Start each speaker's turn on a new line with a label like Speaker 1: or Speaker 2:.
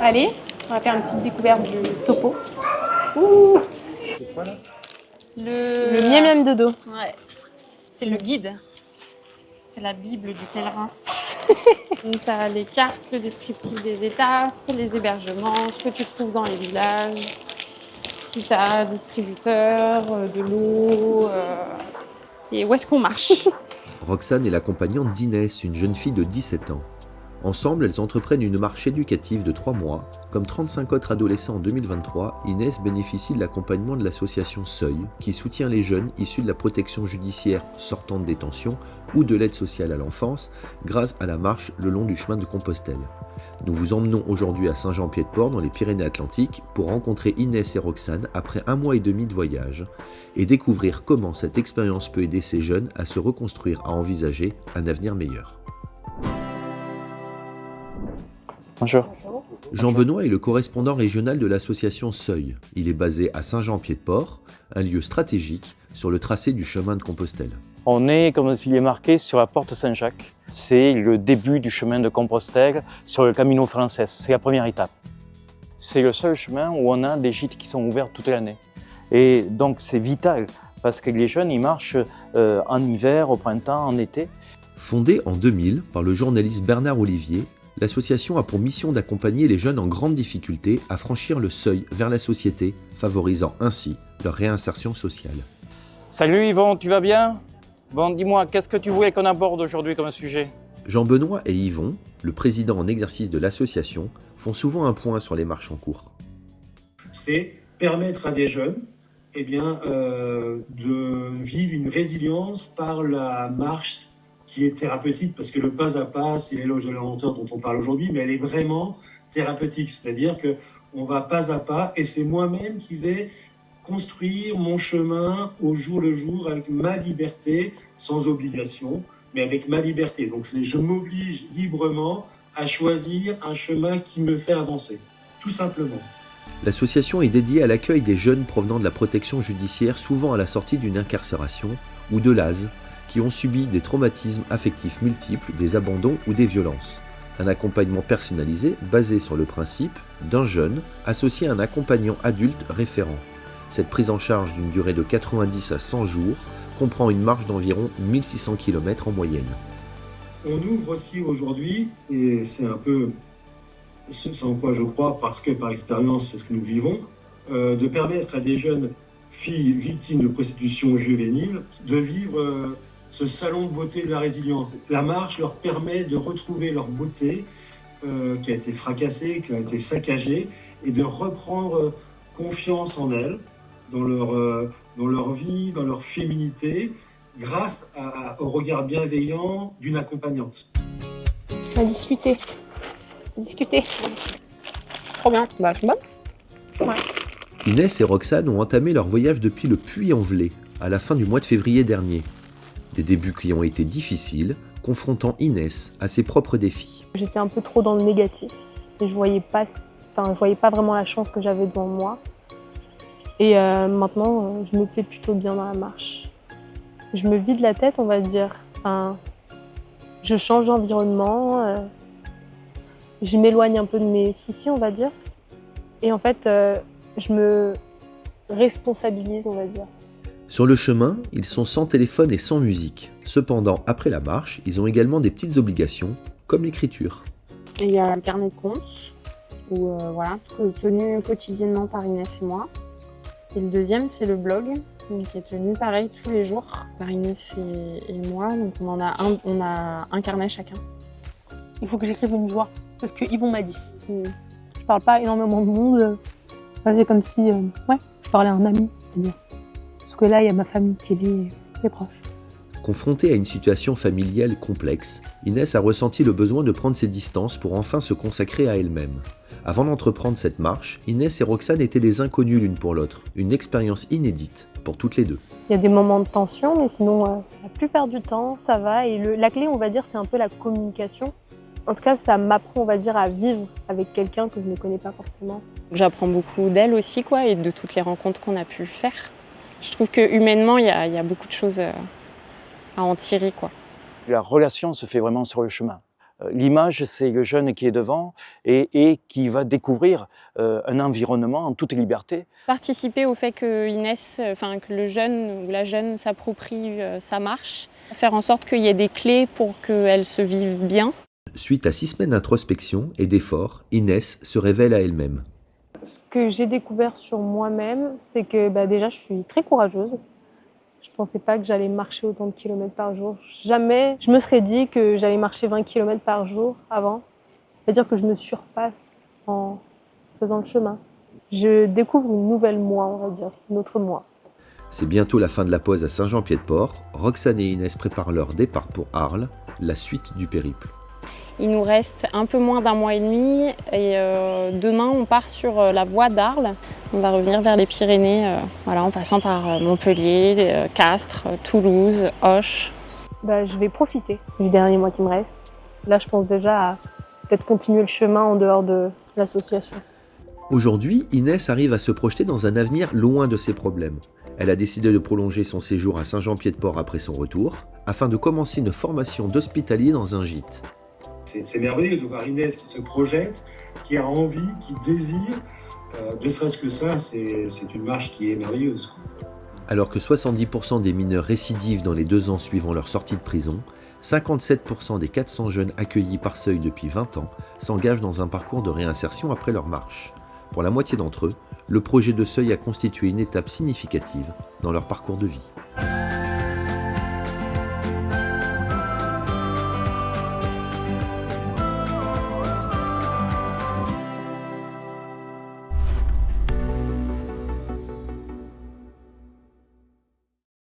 Speaker 1: Allez, on va faire une petite découverte du topo. Ouh.
Speaker 2: C'est quoi là?
Speaker 1: Le miam miam dodo.
Speaker 3: Ouais. C'est le guide. C'est la Bible du pèlerin. Donc, tu as les cartes, le descriptif des étapes, les hébergements, ce que tu trouves dans les villages, si tu as un distributeur, de l'eau, et où est-ce qu'on marche.
Speaker 4: Roxane est la compagnante d'Inès, une jeune fille de 17 ans. Ensemble, elles entreprennent une marche éducative de 3 mois. Comme 35 autres adolescents en 2023, Inès bénéficie de l'accompagnement de l'association Seuil, qui soutient les jeunes issus de la protection judiciaire sortant de détention ou de l'aide sociale à l'enfance, grâce à la marche le long du chemin de Compostelle. Nous vous emmenons aujourd'hui à Saint-Jean-Pied-de-Port dans les Pyrénées-Atlantiques pour rencontrer Inès et Roxane après 1 mois et demi de voyage et découvrir comment cette expérience peut aider ces jeunes à se reconstruire, à envisager un avenir meilleur.
Speaker 2: Bonjour.
Speaker 4: Jean-Benoît est le correspondant régional de l'association Seuil. Il est basé à Saint-Jean-Pied-de-Port, un lieu stratégique sur le tracé du chemin de Compostelle.
Speaker 2: On est, comme il est marqué, sur la porte Saint-Jacques. C'est le début du chemin de Compostelle sur le Camino Frances. C'est la première étape. C'est le seul chemin où on a des gîtes qui sont ouverts toute l'année. Et donc c'est vital parce que les jeunes, ils marchent en hiver, au printemps, en été.
Speaker 4: Fondée en 2000 par le journaliste Bernard Olivier, l'association a pour mission d'accompagner les jeunes en grande difficulté à franchir le seuil vers la société, favorisant ainsi leur réinsertion sociale.
Speaker 2: Salut Yvon, tu vas bien? Bon, dis-moi, qu'est-ce que tu voulais qu'on aborde aujourd'hui comme sujet?
Speaker 4: Jean-Benoît et Yvon, le président en exercice de l'association, font souvent un point sur les marches en cours.
Speaker 5: C'est permettre à des jeunes de vivre une résilience par la marche qui est thérapeutique, parce que le pas à pas, c'est l'éloge de la lenteur dont on parle aujourd'hui, mais elle est vraiment thérapeutique, c'est-à-dire qu'on va pas à pas, et c'est moi-même qui vais construire mon chemin au jour le jour avec ma liberté, sans obligation, mais avec ma liberté. Donc je m'oblige librement à choisir un chemin qui me fait avancer, tout simplement.
Speaker 4: L'association est dédiée à l'accueil des jeunes provenant de la protection judiciaire, souvent à la sortie d'une incarcération, ou de l'ASE, qui ont subi des traumatismes affectifs multiples, des abandons ou des violences. Un accompagnement personnalisé basé sur le principe d'un jeune associé à un accompagnant adulte référent. Cette prise en charge d'une durée de 90 à 100 jours comprend une marche d'environ 1600 km en moyenne.
Speaker 5: On ouvre aussi aujourd'hui, et c'est un peu ce en quoi je crois, parce que par expérience c'est ce que nous vivons, de permettre à des jeunes filles victimes de prostitution juvénile de vivre ce salon de beauté de la résilience. La marche leur permet de retrouver leur beauté qui a été fracassée, qui a été saccagée, et de reprendre confiance en elles, dans leur vie, dans leur féminité, grâce au regard bienveillant d'une accompagnante.
Speaker 1: On va discuter. Trop bien. Bah, je suis bonne. Ouais.
Speaker 4: Inès et Roxane ont entamé leur voyage depuis le Puy-en-Velay, à la fin du mois de février dernier. Des débuts qui ont été difficiles, confrontant Inès à ses propres défis.
Speaker 1: J'étais un peu trop dans le négatif et je voyais pas vraiment la chance que j'avais devant moi. Et maintenant, je me plais plutôt bien dans la marche. Je me vide la tête, on va dire. Enfin, je change d'environnement, je m'éloigne un peu de mes soucis, on va dire. Et en fait, je me responsabilise, on va dire.
Speaker 4: Sur le chemin, ils sont sans téléphone et sans musique. Cependant, après la marche, ils ont également des petites obligations, comme l'écriture.
Speaker 3: Et il y a le carnet de comptes, où tenu quotidiennement par Inès et moi. Et le deuxième, c'est le blog, qui est tenu pareil tous les jours par Inès et moi. Donc on a un carnet chacun.
Speaker 1: Il faut que j'écrive une joie, parce que Yvon m'a dit. Je parle pas énormément de monde. C'est comme si je parlais à un ami. Parce que là, il y a ma famille qui est proche.
Speaker 4: Confrontée à une situation familiale complexe, Inès a ressenti le besoin de prendre ses distances pour enfin se consacrer à elle-même. Avant d'entreprendre cette marche, Inès et Roxane étaient des inconnues l'une pour l'autre, une expérience inédite pour toutes les deux.
Speaker 1: Il y a des moments de tension, mais sinon, la plupart du temps, ça va. Et la clé, on va dire, c'est un peu la communication. En tout cas, ça m'apprend, on va dire, à vivre avec quelqu'un que je ne connais pas forcément.
Speaker 3: J'apprends beaucoup d'elle aussi, et de toutes les rencontres qu'on a pu faire. Je trouve que humainement, il y a beaucoup de choses à en tirer,
Speaker 2: La relation se fait vraiment sur le chemin. L'image, c'est le jeune qui est devant et qui va découvrir un environnement en toute liberté.
Speaker 3: Participer au fait que que le jeune ou la jeune s'approprie sa marche, faire en sorte qu'il y ait des clés pour qu'elle se vive bien.
Speaker 4: Suite à 6 semaines d'introspection et d'efforts, Inès se révèle à elle-même.
Speaker 1: Ce que j'ai découvert sur moi-même, c'est que déjà, je suis très courageuse. Je ne pensais pas que j'allais marcher autant de kilomètres par jour. Jamais je me serais dit que j'allais marcher 20 kilomètres par jour avant. C'est-à-dire que je me surpasse en faisant le chemin. Je découvre une nouvelle moi, on va dire, une autre moi.
Speaker 4: C'est bientôt la fin de la pause à Saint-Jean-Pied-de-Port. Roxane et Inès préparent leur départ pour Arles, la suite du périple.
Speaker 3: Il nous reste un peu moins d'un mois et demi et demain on part sur la voie d'Arles. On va revenir vers les Pyrénées en passant par Montpellier, Castres, Toulouse, Auch.
Speaker 1: Je vais profiter du dernier mois qui me reste. Là, je pense déjà à peut-être continuer le chemin en dehors de l'association.
Speaker 4: Aujourd'hui, Inès arrive à se projeter dans un avenir loin de ses problèmes. Elle a décidé de prolonger son séjour à Saint-Jean-Pied-de-Port après son retour, afin de commencer une formation d'hospitalier dans un gîte.
Speaker 5: C'est merveilleux de voir Inès qui se projette, qui a envie, qui désire. Ne serait-ce que ça, c'est une marche qui est merveilleuse.
Speaker 4: Alors que 70% des mineurs récidivent dans les 2 ans suivant leur sortie de prison, 57% des 400 jeunes accueillis par Seuil depuis 20 ans s'engagent dans un parcours de réinsertion après leur marche. Pour la moitié d'entre eux, le projet de Seuil a constitué une étape significative dans leur parcours de vie.